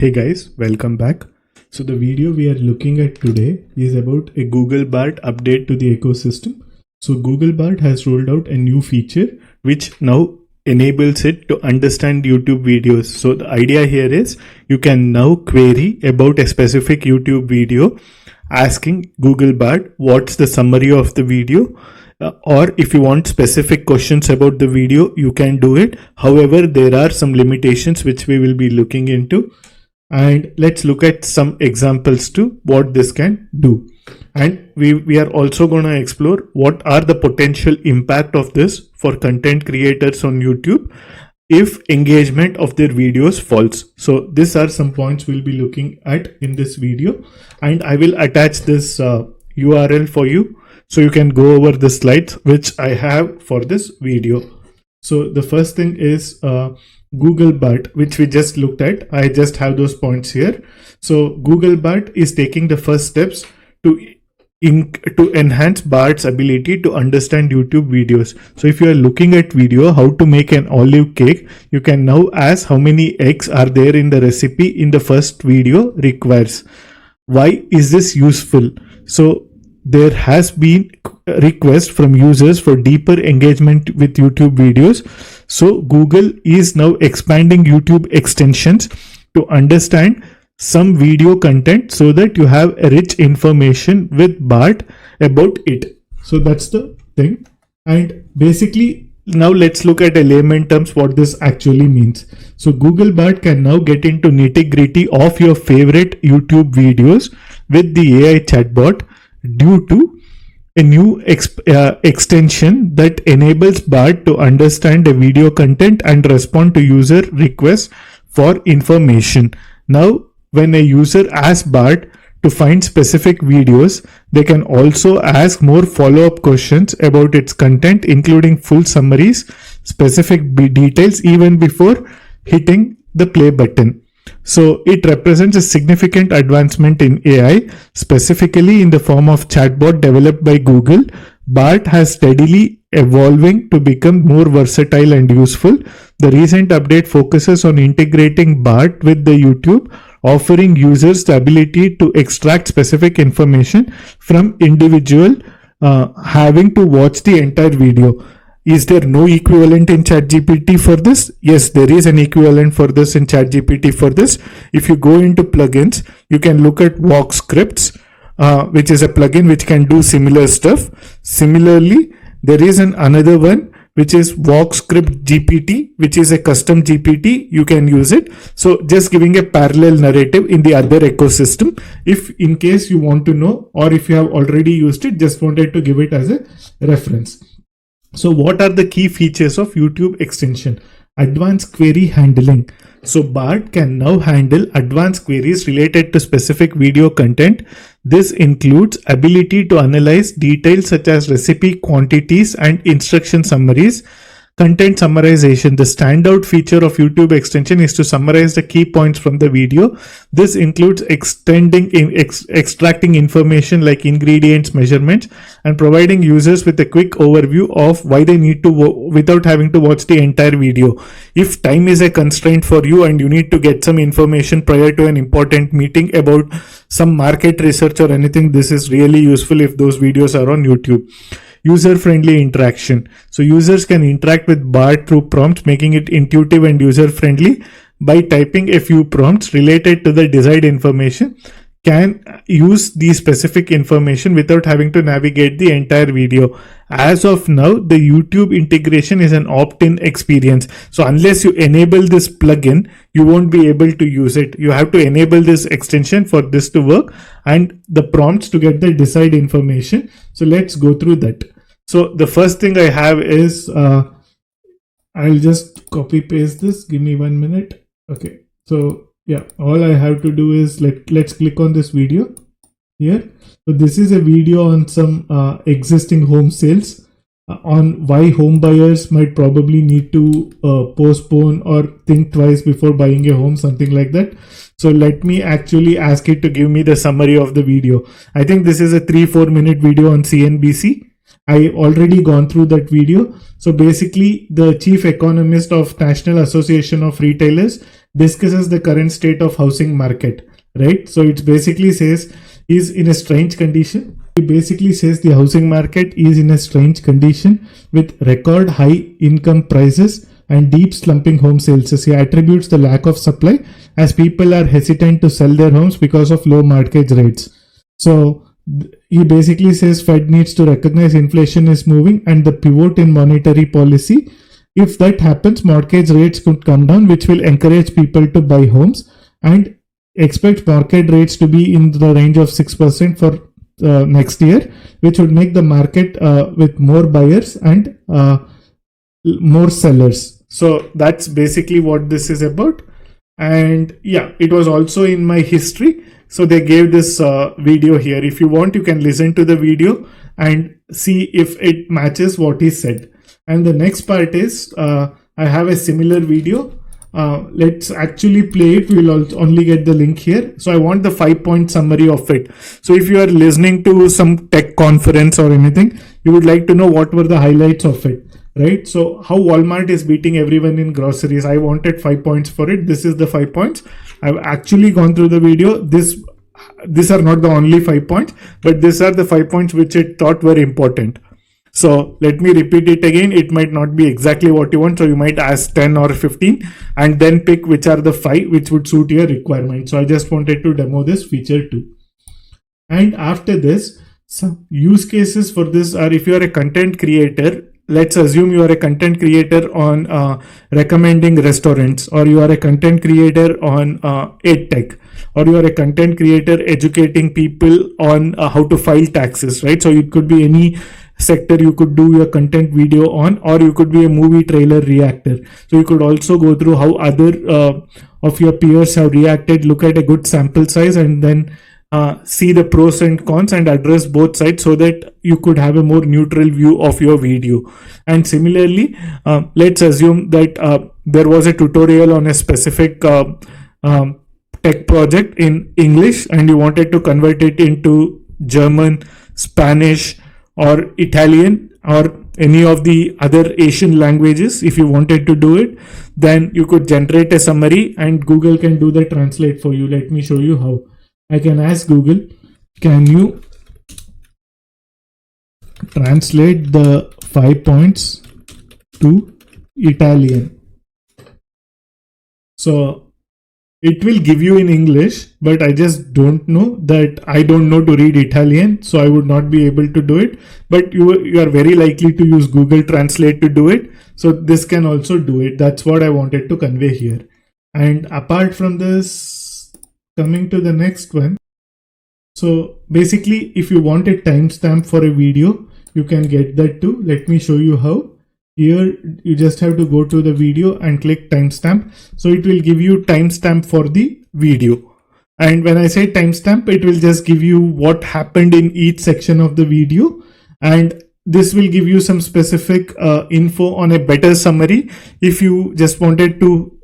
Hey guys, welcome back. So the video we are looking at today is about a Google Bard update to the ecosystem. So Google Bard has rolled out a new feature which now enables it to understand YouTube videos. So the idea here is you can now query about a specific YouTube video asking Google Bard what's the summary of the video. Or if you want specific questions about the video, you can do it. However, there are some limitations which we will be looking into. And let's look at some examples to what this can do. And we are also going to explore what are the potential impact of this for content creators on YouTube if engagement of their videos falls. So these are some points we'll be looking at in this video, and I will attach this URL for you so you can go over the slides which I have for this video. So the first thing is Google Bard, which we just looked at. I just have those points here. So Google Bard is taking the first steps to enhance Bard's ability to understand YouTube videos. So if you are looking at video how to make an olive cake, you can now ask how many eggs are there in the recipe in the first video requires. Why is this useful? So there has been a request from users for deeper engagement with YouTube videos. So Google is now expanding YouTube extensions to understand some video content so that you have a rich information with Bard about it. So that's the thing. And basically now let's look at a layman terms what this actually means. So Google Bard can now get into nitty-gritty of your favorite YouTube videos with the AI chatbot due to a new extension that enables Bard to understand the video content and respond to user requests for information. Now, when a user asks Bard to find specific videos, they can also ask more follow-up questions about its content, including full summaries, specific details even before hitting the play button. So it represents a significant advancement in AI, specifically in the form of chatbot developed by Google. Bard has steadily evolving to become more versatile and useful. The recent update focuses on integrating Bard with the YouTube, offering users the ability to extract specific information from individual having to watch the entire video. Is there no equivalent in ChatGPT for this? Yes, there is an equivalent for this in ChatGPT for this. If you go into plugins, you can look at Walk Scripts, which is a plugin which can do similar stuff. Similarly, there is another one which is Walk Script GPT, which is a custom GPT. You can use it. So just giving a parallel narrative in the other ecosystem. If in case you want to know, or if you have already used it, just wanted to give it as a reference. So what are the key features of YouTube extension? Advanced query handling. So Bard can now handle advanced queries related to specific video content. This includes ability to analyze details such as recipe quantities and instruction summaries. Content summarization. The standout feature of YouTube extension is to summarize the key points from the video. This includes extracting information like ingredients, measurements, and providing users with a quick overview of why they need to without having to watch the entire video. If time is a constraint for you and you need to get some information prior to an important meeting about some market research or anything, this is really useful if those videos are on YouTube. User-friendly interaction. So users can interact with Bard through prompts, making it intuitive and user-friendly. By typing a few prompts related to the desired information, can use the specific information without having to navigate the entire video. As of now, the YouTube integration is an opt-in experience. So unless you enable this plugin, you won't be able to use it. You have to enable this extension for this to work and the prompts to get the desired information. So let's go through that. So the first thing I have is, I'll just copy paste this. Give me 1 minute. Okay. So yeah, all I have to do is let's click on this video here. So this is a video on some existing home sales on why home buyers might probably need to postpone or think twice before buying a home, something like that. So let me actually ask it to give me the summary of the video. I think this is a 3-4 minute video on CNBC. I already gone through that video. So basically the chief economist of National Association of Retailers discusses the current state of housing market, right? So it basically says is in a strange condition. It basically says the housing market is in a strange condition with record high income prices and deep slumping home sales. He attributes the lack of supply as people are hesitant to sell their homes because of low mortgage rates. So he basically says Fed needs to recognize inflation is moving and the pivot in monetary policy. If that happens, mortgage rates could come down, which will encourage people to buy homes, and expect market rates to be in the range of 6% for next year, which would make the market with more buyers and more sellers. So that's basically what this is about. And yeah, it was also in my history. So they gave this video here. If you want, you can listen to the video and see if it matches what he said. And the next part is I have a similar video. Let's actually play it. We'll only get the link here. So I want the 5-point summary of it. So if you are listening to some tech conference or anything, you would like to know what were the highlights of it, right? So how Walmart is beating everyone in groceries. I wanted 5 points for it. This is the 5 points. I've actually gone through the video. These are not the only 5 points, but these are the 5 points which it thought were important. So let me repeat it again. It might not be exactly what you want. So you might ask 10 or 15 and then pick which are the 5 which would suit your requirement. So I just wanted to demo this feature too. And after this, some use cases for this are if you are a content creator. Let's assume you are a content creator on recommending restaurants, or you are a content creator on EdTech, or you are a content creator educating people on how to file taxes, right? So it could be any sector you could do your content video on, or you could be a movie trailer reactor. So you could also go through how other of your peers have reacted, look at a good sample size, and then see the pros and cons and address both sides so that you could have a more neutral view of your video. And similarly, let's assume that there was a tutorial on a specific tech project in English and you wanted to convert it into German, Spanish, or Italian, or any of the other Asian languages. If you wanted to do it, then you could generate a summary and Google can do the translate for you. Let me show you how. I can ask Google, can you translate the 5 points to Italian? So it will give you in English, but I just don't know that I don't know to read Italian, so I would not be able to do it. But you are very likely to use Google Translate to do it. So this can also do it. That's what I wanted to convey here. And apart from this, coming to the next one. So basically, if you want a timestamp for a video, you can get that too. Let me show you how. Here you just have to go to the video and click timestamp. So it will give you timestamp for the video. And when I say timestamp, it will just give you what happened in each section of the video. And this will give you some specific info on a better summary if you just wanted to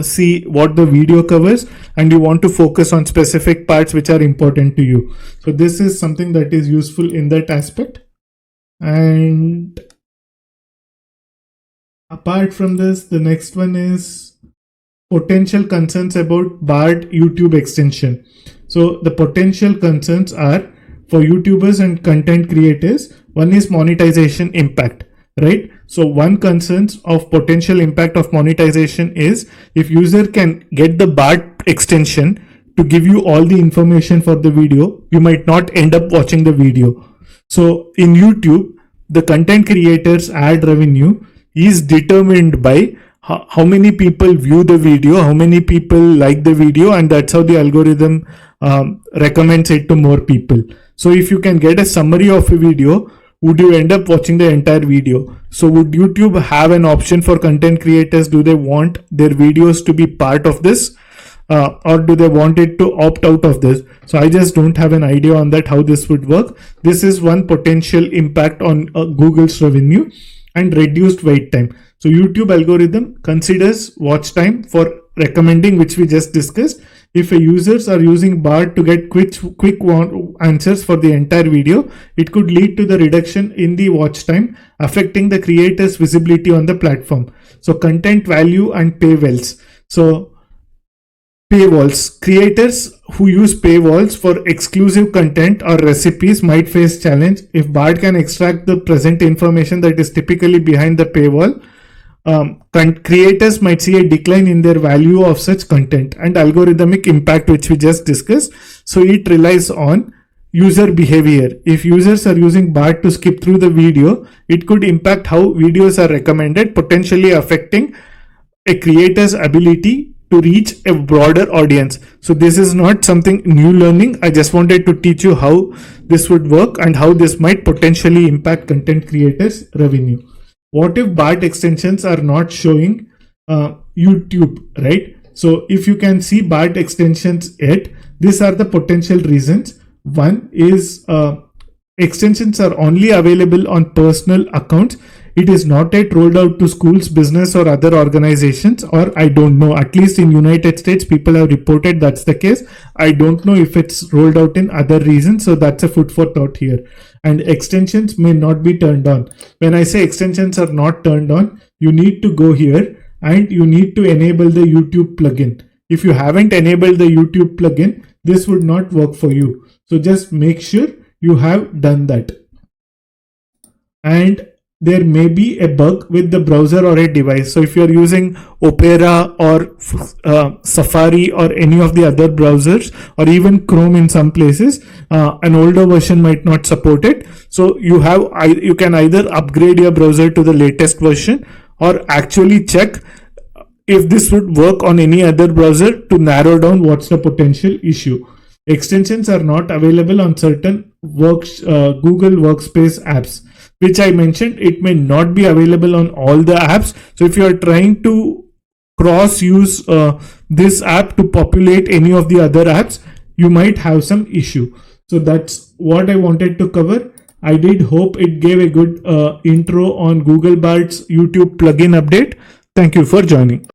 see what the video covers and you want to focus on specific parts which are important to you. So this is something that is useful in that aspect. And apart from this, the next one is potential concerns about BARD YouTube extension. So the potential concerns are for YouTubers and content creators. One is monetization impact, right? So one concerns of potential impact of monetization is if user can get the BARD extension to give you all the information for the video, you might not end up watching the video. So in YouTube, the content creators ad revenue is determined by how many people view the video, how many people like the video, and that's how the algorithm recommends it to more people. So if you can get a summary of a video, would you end up watching the entire video? So would YouTube have an option for content creators? Do they want their videos to be part of this? Or do they want it to opt out of this? So I just don't have an idea on that, how this would work. This is one potential impact on Google's revenue. And reduced wait time. So YouTube algorithm considers watch time for recommending, which we just discussed. If a users are using BARD to get quick answers for the entire video, it could lead to the reduction in the watch time, affecting the creator's visibility on the platform. So content value and paywells. So Paywalls. Creators who use paywalls for exclusive content or recipes might face challenge. If Bard can extract the present information that is typically behind the paywall, creators might see a decline in their value of such content, and algorithmic impact, which we just discussed. So it relies on user behavior. If users are using Bard to skip through the video, it could impact how videos are recommended, potentially affecting a creator's ability to reach a broader audience. So this is not something new learning. I just wanted to teach you how this would work and how this might potentially impact content creators' revenue. What if Bard extensions are not showing YouTube, right? So if you can see Bard extensions yet, these are the potential reasons. One is extensions are only available on personal accounts. It is not yet rolled out to schools, business, or other organizations, or I don't know. At least in United States, people have reported that's the case. I don't know if it's rolled out in other regions, so that's a food for thought here. And extensions may not be turned on. When I say extensions are not turned on, you need to go here and you need to enable the YouTube plugin. If you haven't enabled the YouTube plugin, this would not work for you. So just make sure you have done that. And there may be a bug with the browser or a device. So if you're using Opera or Safari or any of the other browsers, or even Chrome in some places, an older version might not support it. So you can either upgrade your browser to the latest version, or actually check if this would work on any other browser to narrow down what's the potential issue. Extensions are not available on certain Google Workspace apps, which I mentioned. It may not be available on all the apps. So if you are trying to cross use this app to populate any of the other apps, you might have some issue. So that's what I wanted to cover. I did hope it gave a good intro on Google Bard's YouTube plugin update. Thank you for joining.